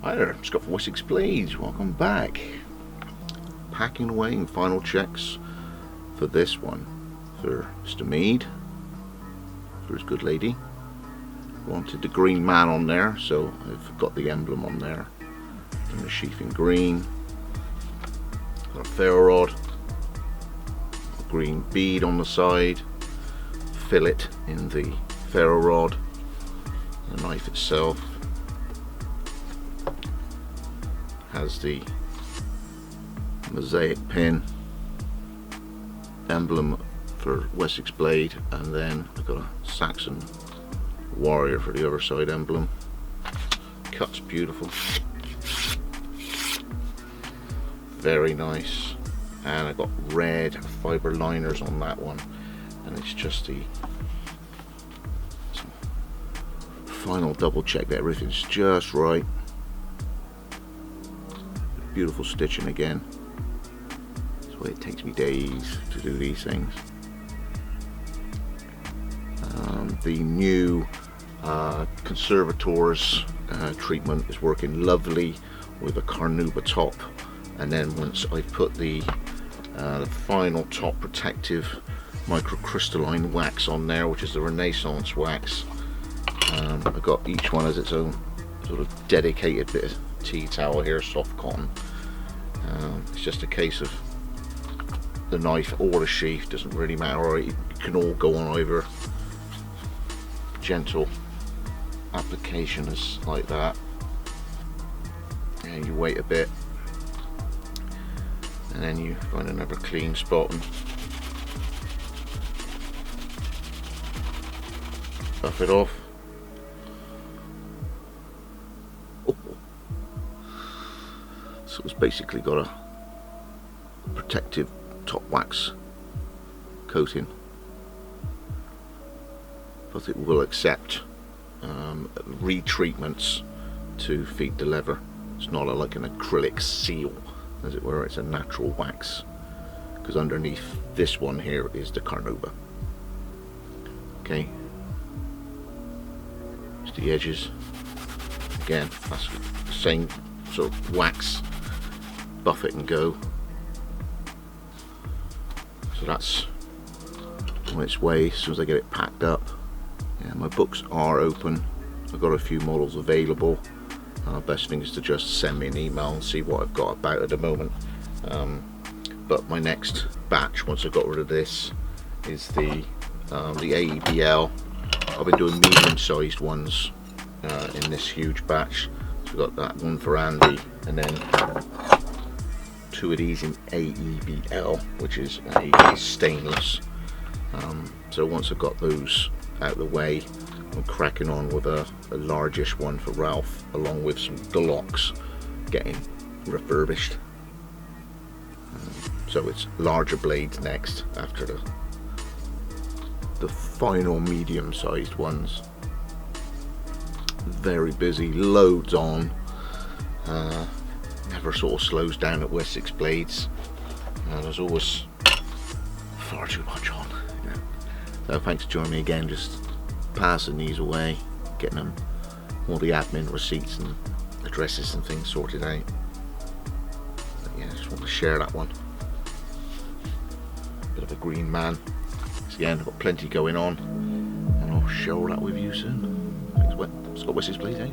Hi there, Scott from Wessex Blades, welcome back. Packing away in final checks for this one. For Mr. Mead, for his good lady. Wanted the green man on there, so I've got the emblem on there. And the sheath in green. Got a ferro rod. A green bead on the side. Fillet in the ferro rod. The knife itself has the mosaic pin emblem for Wessex Blade, and then I've got a Saxon warrior for the other side emblem. Cuts beautiful, very nice, and I've got red fibre liners on that one, and it's just the final double check that everything's just right. Beautiful stitching again. That's why it takes me days to do these things. The new Conservator's treatment is working lovely with a carnauba top, and then once I put the final top protective microcrystalline wax on there, which is the Renaissance wax, I've got each one as its own sort of dedicated bit of tea towel here, soft cotton. It's just a case of the knife or the sheath, doesn't really matter, it can all go on either. Gentle application is like that, and you wait a bit, and then you find another clean spot and buff it off. So it's basically got a protective top wax coating, but it will accept retreatments to feed the leather. It's not like an acrylic seal, as it were, it's a natural wax, because underneath this one here is the carnauba. Okay, just the edges, again, that's the same sort of wax. Buff it and go. So that's on its way as soon as I get it packed up. Yeah, my books are open. I've got a few models available. Best thing is to just send me an email and see what I've got about at the moment. But my next batch, once I've got rid of this, is the AEBL. I've been doing medium-sized ones in this huge batch. So we've got that one for Andy, and then two of these in AEBL, which is a stainless. So once I've got those out of the way, I'm cracking on with a largish one for Ralph, along with some Goloks getting refurbished. So it's larger blades next, after the final medium-sized ones. Very busy, loads on. Never sort of slows down at Wessex Blades. There's always far too much on. Yeah. So thanks for joining me again, just passing these away, getting them all the admin receipts and addresses and things sorted out. But yeah, just want to share that one. Bit of a green man. So again, I've got plenty going on, and I'll share all that with you soon. Thanks, Scott, Wessex Blades, eh?